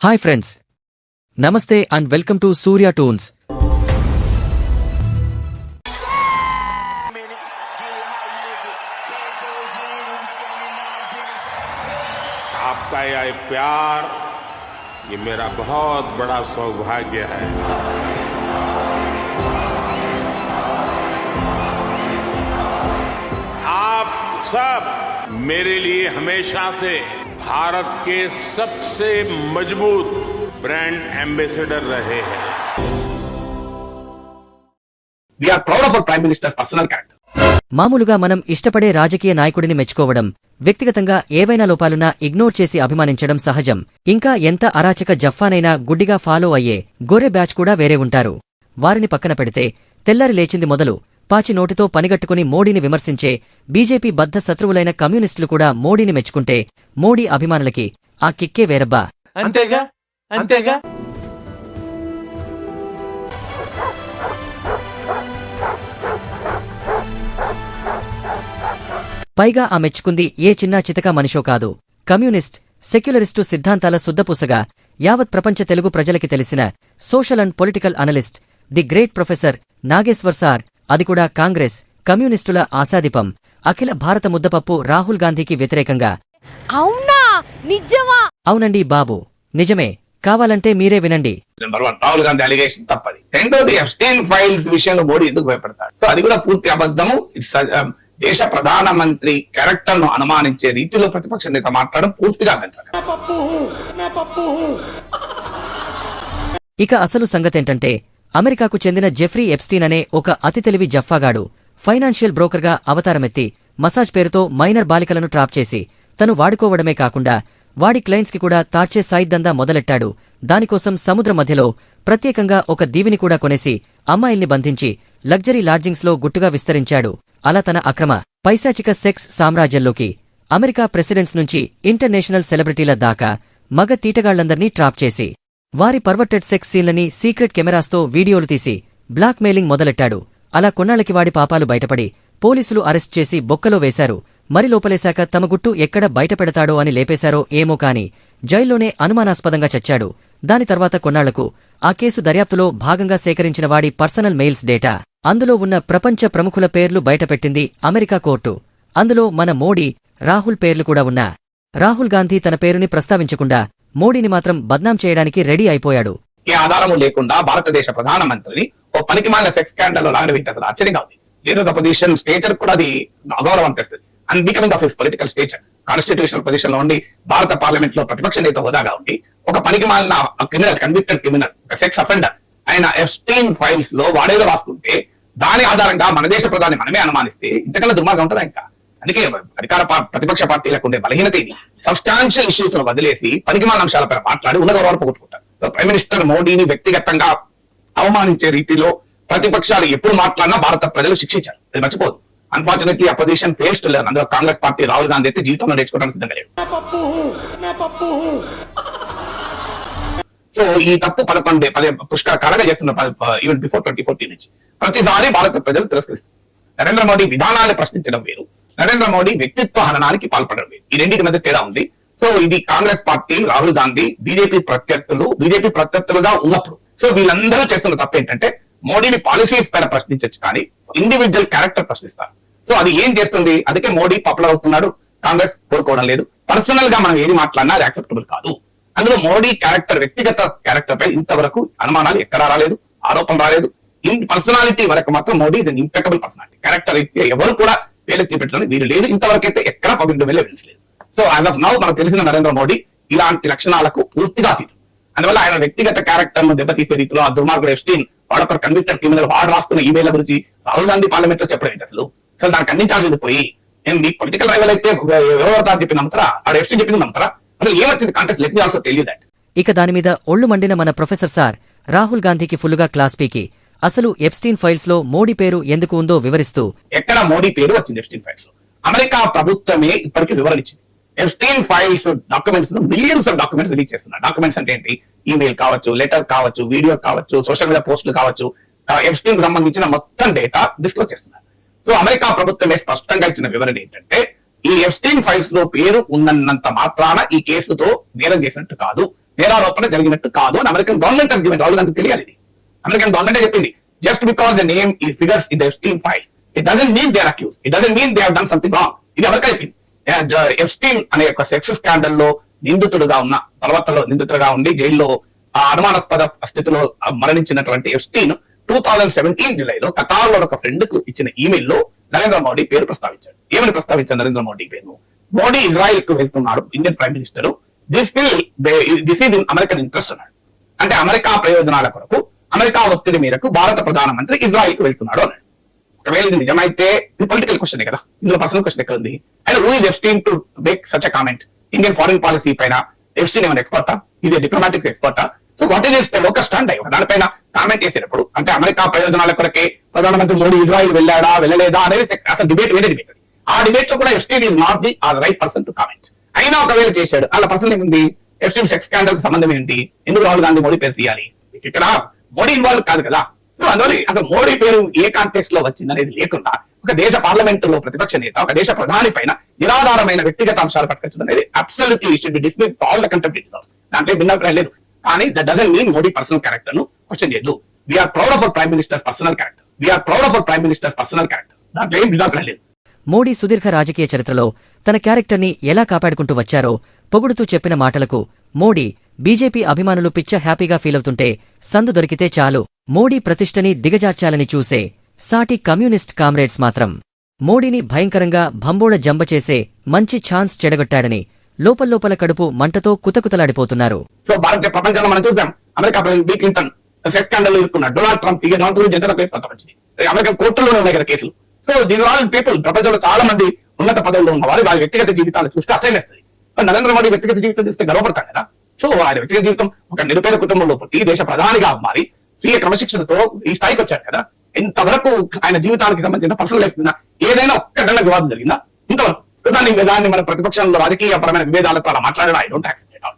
Hi friends. Namaste and welcome to Surya Tones. आपका यह प्यार ये मेरा बहुत बड़ा सौभाग्य है। आप सब मेरे लिए हमेशा से भारत के सबसे मजबूत ब्रांड एम्बेसडर रहे हैं। We are proud of our Prime Minister's personal character. మామూలుగా మనం ఇష్టపడే రాజకీయ నాయకుడిని మెచ్చుకోవడం, వ్యక్తిగతంగా ఏవైనా లోపాలున్నా ఇగ్నోర్ చేసి అభిమానించడం సహజం. ఇంకా ఎంత అరాచక జఫ్ఫానైనా గుడ్డిగా ఫాలో అయ్యే గొర్రె బ్యాచ్ కూడా వేరే ఉంటారు. వారిని పక్కన పెడితే తెల్లారి లేచింది మొదలు పాచి నోటితో పనిగట్టుకుని మోడీని విమర్శించే బీజేపీ బద్ధ శత్రువులైన కమ్యూనిస్టులు కూడా మోడీని మెచ్చుకుంటే మోడీ అభిమానులకి ఆ కిక్కే వేరబ్బా. అంతేగా అంతేగా పైగా ఆ మెచ్చుకుంది ఏ చిన్నా చితకా మనిషో కాదు. కమ్యూనిస్ట్, సెక్యులరిస్టు సిద్ధాంతాల శుద్ధపూసగా యావత్ ప్రపంచ తెలుగు ప్రజలకి తెలిసిన social and political analyst the great professor Nageshwar sir, అది కూడా కాంగ్రెస్ కమ్యూనిస్టుల ఆశాదీపం అఖిల భారత ముద్దపప్పు రాహుల్ గాంధీకి వ్యతిరేకంగా. అవునా? నిజమా? అవునండి బాబు, నిజమే. కావాలంటే మీరే వినండి. నెంబర్ 1 రాహుల్ గాంధీ అలిగేషన్ తప్పది. రెండోది ఎప్స్టైన్ ఫైల్స్ విషయంలో మోడీ ఎందుకు భయపడతాడు? సో అది కూడా పూర్తి అబద్ధము. దేశ ప్రధానమంత్రి క్యారెక్టర్ ను అనుమానించే రీతిలో ప్రతిపక్ష నేత మాట్లాడడం పూర్తిగా అబద్ధం. ఇక అసలు సంగతేంటంటే, అమెరికాకు చెందిన జెఫ్రీ ఎప్స్టీన్ అనే ఒక అతి తెలివి జఫ్ఫాగాడు ఫైనాన్షియల్ బ్రోకర్గా అవతారమెత్తి మసాజ్ పేరుతో మైనర్ బాలికలను ట్రాప్ చేసి తను వాడుకోవడమే కాకుండా వాడి క్లయింట్స్కి కూడా తార్చే సాయిద్దందా మొదలెట్టాడు. దానికోసం సముద్ర మధ్యలో ప్రత్యేకంగా ఒక దీవిని కూడా కొనేసి అమ్మాయిల్ని బంధించి లగ్జరీ లాడ్జింగ్స్లో గుట్టుగా విస్తరించాడు. అలా తన అక్రమ పైశాచిక సెక్స్ సామ్రాజ్యంలోకి అమెరికా ప్రెసిడెంట్స్ నుంచి ఇంటర్నేషనల్ సెలబ్రిటీల దాకా మగ తీటగాళ్లందర్నీ ట్రాప్ చేసి వారి పర్వర్టెడ్ సెక్స్ సీన్లని సీక్రెట్ కెమెరాస్తో వీడియోలు తీసి బ్లాక్ మెయిలింగ్ మొదలెట్టాడు. అలా కొన్నాళ్లకి వాడి పాపాలు బయటపడి పోలీసులు అరెస్ట్ చేసి బొక్కలో వేశారు. మరి లోపలేశాక తమ గుట్టు ఎక్కడ బయటపెడతాడో అని లేపేశారో ఏమో కాని జైల్లోనే అనుమానాస్పదంగా చచ్చాడు. దాని తర్వాత కొన్నాళ్లకు ఆ కేసు దర్యాప్తులో భాగంగా సేకరించిన వాడి పర్సనల్ మెయిల్స్ డేటా, అందులో ఉన్న ప్రపంచ ప్రముఖుల పేర్లు బయటపెట్టింది అమెరికా కోర్టు. అందులో మన మోడీ, రాహుల్ పేర్లు కూడా ఉన్నా రాహుల్ గాంధీ తన పేరుని ప్రస్తావించకుండా మోడీని మాత్రం బద్నాం చేయడానికి రెడీ అయిపోయాడు. ఏ ఆధారము లేకుండా భారతదేశ ప్రధానమంత్రిని ఓ పనికిమాలిన సెక్స్ స్కాండల్ లో లాగడబెట్టి అసలు ఆశ్చర్యంగా ఉంది. లీడర్ ఆఫ్ పొజిషన్ స్టేచర్ కూడా అది అగౌరవం అనిపిస్తుంది. And becoming of his political stature, constitutional position లో ఉండి భారత పార్లమెంట్ లో ప్రతిపక్ష నేత హోదాగా ఉండి ఒక పనికిమాలిన క్రిమినల్, కన్విక్టెడ్ క్రిమినల్, ఒక సెక్స్ అఫెండర్ ఆయన ఎప్స్టైన్ ఫైల్స్ లో వాడేదో రాసుకుంటే దాని ఆధారంగా మన దేశ ప్రధాని మనమే అనుమానిస్తే ఇంతకన్నా దుర్మార్గం ఉంటుందా? ఇంకా అందుకే అధికార ప్రతిపక్ష పార్టీలకు ఉండే బలహీనత ఇది. సబ్స్టాన్షియల్ ఇష్యూస్ ను వదిలేసి పనికిమాలిన అంశాలపై మాట్లాడి ఉన్న గౌరవాన్ని పోగొట్టుకుంటారు. సో ప్రైమ్ మినిస్టర్ మోడీని వ్యక్తిగతంగా అవమానించే రీతిలో ప్రతిపక్షాలు ఎప్పుడు మాట్లాడినా భారత ప్రజలు శిక్షించారు, అది మర్చిపోదు. Unfortunately opposition fails to learn. అందులో కాంగ్రెస్ పార్టీ రాహుల్ గాంధీ అయితే జీవితంలో నేర్చుకోవడానికి సిద్ధంగా లేదు. సో ఈ తప్పు పుష్కరంగా చేస్తున్న ఈవెన్ బిఫోర్ 2014 నుంచి ప్రతిసారి భారత ప్రజలు తిరస్కరిస్తారు. నరేంద్ర మోడీ విధానాన్ని ప్రశ్నించడం వేరు, నరేంద్ర మోడీ వ్యక్తిత్వ హననానికి పాల్పడడం వేరు. ఈ రెండింటి మధ్య తేడా ఉంది. సో ఇది కాంగ్రెస్ పార్టీ, రాహుల్ గాంధీ, బీజేపీ ప్రత్యర్థులుగా ఉన్నప్పుడు సో వీళ్ళందరూ చేస్తున్న తప్పు ఏంటంటే మోడీని పాలసీస్ పైన ప్రశ్నించచ్చు కానీ ఇండివిజువల్ క్యారెక్టర్ ప్రశ్నిస్తారు. సో అది ఏం చేస్తుంది? అందుకే మోడీ పాపులర్ అవుతున్నాడు, కాంగ్రెస్ కోరుకోవడం లేదు. పర్సనల్ గా మనం ఏది మాట్లాడినా అది యాక్సెప్టబుల్ కాదు. అందులో మోడీ క్యారెక్టర్, వ్యక్తిగత క్యారెక్టర్ పై ఇంతవరకు అనుమానాలు ఎక్కడా రాలేదు, ఆరోపణ రాలేదు. పర్సనాలిటీ వరకు మాత్రం Modi is impeccable personality. Character అయితే ఎవరు కూడా వేలెత్తి పెట్టడానికి వీలు లేదు. ఇంతవరకు అయితే ఎక్కడా పబ్లిక్ డొమైన్ లో వినిపించలేదు. సో యాజ్ ఆఫ్ నౌ మనకు తెలిసిన నరేంద్ర మోడీ ఇలాంటి లక్షణాలకు పూర్తిగా అతీతం. అందువల్ల ఆయన వ్యక్తిగత క్యారెక్టర్ ను దెబ్బతీసే రీతిలో ఆ దుర్మార్గుడు ఎప్స్టైన్ వాడొక కన్విక్టెడ్ క్రిమినల్ వాడు రాసుకున్న ఈమెయిల్ గురించి రాహుల్ గాంధీ పార్లమెంట్ లో చెప్పడం ఏంటి? అసలు దాన్ని ఖండించాల్సింది పోయి నేను మీ పొలిటికల్ రైవల్ అయితే ఎవరు చెప్పి నమ్ముతారా? ఆడ ఎప్స్టైన్ చెప్పింది నమ్ముతారా? అసలు ఏమొచ్చింది context? Let me also tell you that. ఇక దాని మీద ఒళ్ళు మండిన మన ప్రొఫెసర్ సార్ రాహుల్ గాంధీకి ఫుల్లుగా క్లాస్ పీకి అసలు ఎప్స్టైన్ ఫైల్స్ లో మోడీ పేరు ఎందుకు ఉందో వివరిస్తూ, ఎక్కడ మోడీ పేరు వచ్చింది ఎప్స్టైన్ ఫైల్స్ లో? అమెరికా ప్రభుత్వమే ఇప్పటికీ వివరణ ఇచ్చింది. Epstein files documents millions of documents release చేస్తున్నారు. డాక్యుమెంట్స్ అంటే ఏంటి? ఈమెయిల్ కావచ్చు, లెటర్ కావచ్చు, వీడియో కావచ్చు, సోషల్ మీడియా పోస్టులు కావచ్చు, ఎప్స్టైన్ కి సంబంధించిన మొత్తం డేటా డిస్క్లోజ్ చేస్తున్నారు. సో అమెరికా ప్రభుత్వమే స్పష్టంగా ఇచ్చిన వివరణ ఏంటంటే ఈ ఎప్స్టైన్ ఫైల్స్ లో పేరు ఉన్నంత మాత్రాన ఈ కేసుతో నేరం చేసినట్టు కాదు. నేరారోపణ జరిగినట్టు కాదు అని American government given. Rahul Gandhi తెలియాలి ఇది. అమెరికన్ గవర్నమెంట్ చెప్పింది, జస్ట్ బికాస్ ద నేమ్ ఈ figures in the Epstein file it doesn't mean they are accuse, it doesn't mean they have done something wrong. ఇది అమెరికా చెప్పింది. ఎప్స్టీన్ అనే ఒక సెక్స్ స్కాండల్ లో నిందితుడుగా ఉన్న తర్వాతలో నిందితుడుగా ఉండి జైల్లో ఆ అనుమానాస్పద స్థితిలో మరణించినటువంటి ఎప్స్టీన్ 2017 జూలైలో ఖతార్ లో ఒక ఫ్రెండ్ కు ఇచ్చిన ఈమెయిల్ లో నరేంద్ర మోడీ పేరు ప్రస్తావించాడు. ఏమని ప్రస్తావించారు నరేంద్ర మోడీ పేరు? మోడీ ఇజ్రాయెల్ కు వెళ్తున్నాడు, Indian prime minister, this is in American interest అన్నాడు. అంటే అమెరికా ప్రయోజనాల కొరకు, అమెరికా ఒత్తిడి మేరకు భారత ప్రధానమంత్రి ఇజ్రాయెల్ కు వెళ్తున్నాడు అన్నాడు. ఒకవేళ ఇది నిజమైతే ఇది పొలిటికల్ క్వశ్చన్ కదా, ఇందులో పర్సనల్ క్వశ్చన్ ఎక్కడ ఉంది? And who is Epstein to make such a comment? Indian foreign policy పైన ఎప్స్టీన్ ఏమైనా ఎక్స్పర్టా? ఇది డిప్లొమాటిక్ ఎక్స్పర్టా? సో వాట్ ఈస్ ఒక స్టాండ్ అయ్యి దానిపైన కామెంట్ చేసేటప్పుడు అంటే అమెరికా ప్రయోజనాల కొరకే ప్రధానమంత్రి మోడీ ఇజ్రాయెల్ వెళ్ళాడా వెళ్ళలేదా అనేది అసలు డిబేట్ వేరే డిబేట్. ఆ డిబేట్ లో కూడా Epstein is not the right person to comment. అయినా ఒకవేళ చేశాడు, అలా పర్సన్ ఏముంది? ఎప్స్టీన్ సెక్స్ స్కాండల్ సంబంధం ఏంటి? ఎందుకు రాహుల్ గాంధీ మోడీ పేరు తీయాలి? ఇక్కడ మోడీ ఇన్వాల్వ్ కాదు కదా. సో అందువల్ల అసలు మోడీ పేరు ఏ కాంటెక్స్ట్ లో వచ్చింది అనేది లేకుండా ఒక దేశ పార్లమెంట్ లో ప్రతిపక్ష నేత ఒక దేశ ప్రధాని పైన నిరాధారమైన వ్యక్తిగత అంశాలు పట్టుకొచ్చడం అనేది absolutely should be dismissed all the contempt results. దాంట్లో భిన్నాభిప్రాయం లేదు. కానీ that doesn't mean Modi personal character ను క్వశ్చన్ చేయదు. We are proud of our prime minister personal character, we are proud of our prime minister personal character. దాంట్లో ఏం భిన్నాభిప్రాయం లేదు. మోడీ సుదీర్ఘ రాజకీయ చరిత్రలో తన క్యారెక్టర్ని ఎలా కాపాడుకుంటూ వచ్చారో పొగుడుతూ చెప్పిన మాటలకు మోడీ బీజేపీ అభిమానులు పిచ్చ హ్యాపీగా ఫీలవుతుంటే సందు దొరికితే చాలు మోడీ ప్రతిష్టని దిగజార్చాలని చూసే సాటి కమ్యూనిస్ట్ కామ్రేడ్స్ మాత్రం మోడీని భయంకరంగా భంబోడ జంబ చేసే మంచి ఛాన్స్ చెడగొట్టాడని లోపల్లోపల కడుపు మంటతో కుతకుతలాడిపోతున్నారు. సో భారతీయ ప్రపంచంలో మనం చూసాం, America president Bill Clinton sex scandal ఇరుక్కున్నాడు, డొనాల్డ్ ట్రంప్ జనతల పేరు వచ్చింది, అమెరికన్ కోర్టులోనే ఉన్నాయి కదా కేసులు. సో దీని ఆల్ పీపుల్ ప్రపంచంలో చాలా మంది ఉన్నత పదవుల్లో ఉన్న వారి వ్యక్తిగత జీవితాలు చూస్తే అసహ్యస్తుంది. నరేంద్ర మోడీ వ్యక్తిగత జీవితం చూస్తే గర్వపడతాం కదా. సో ఆయన వ్యక్తిగత జీవితం ఒక నిరుపేద కుటుంబంలో పుట్టి దేశ ప్రధానిగా మారి స్వీయ క్రమశిక్షణతో ఈ స్థాయికి వచ్చాడు కదా. ఇంతవరకు ఆయన జీవితానికి సంబంధించిన పర్సనల్ లైఫ్ మీద ఏదైనా ఒక్కటైనా వివాదం జరిగిందా? ఇంతవరకు దాన్ని మన ప్రతిపక్షంలో రాజకీయ పరమైన విభేదాలతో అలా మాట్లాడడం I don't accept it all.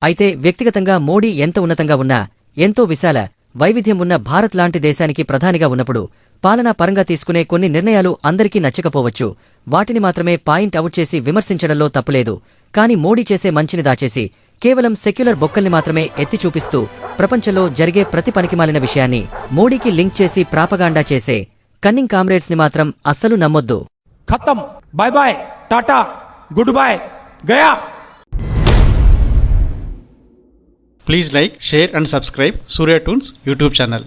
అయితే వ్యక్తిగతంగా మోడీ ఎంత ఉన్నతంగా ఉన్నా, ఎంతో విశాల వైవిధ్యం ఉన్న భారత్ లాంటి దేశానికి ప్రధానిగా ఉన్నప్పుడు పాలనా పరంగా తీసుకునే కొన్ని నిర్ణయాలు అందరికీ నచ్చకపోవచ్చు. వాటిని మాత్రమే పాయింట్ అవుట్ చేసి విమర్శించడంలో తప్పులేదు. కాని మోడీ చేసే మంచిని దాచేసి కేవలం సెక్యులర్ బొక్కల్ని మాత్రమే ఎత్తి చూపిస్తూ ప్రపంచంలో జరిగే ప్రతి పనికిమాలిన విషయాన్ని మోడీకి లింక్ చేసి ప్రాపగాండా చేసే కన్నింగ్ కామ్రేడ్స్ ని మాత్రం అస్సలు నమ్మొద్దు. खत्म, bye bye, tata, goodbye, गया. Please like, share and subscribe Surya Toons YouTube channel.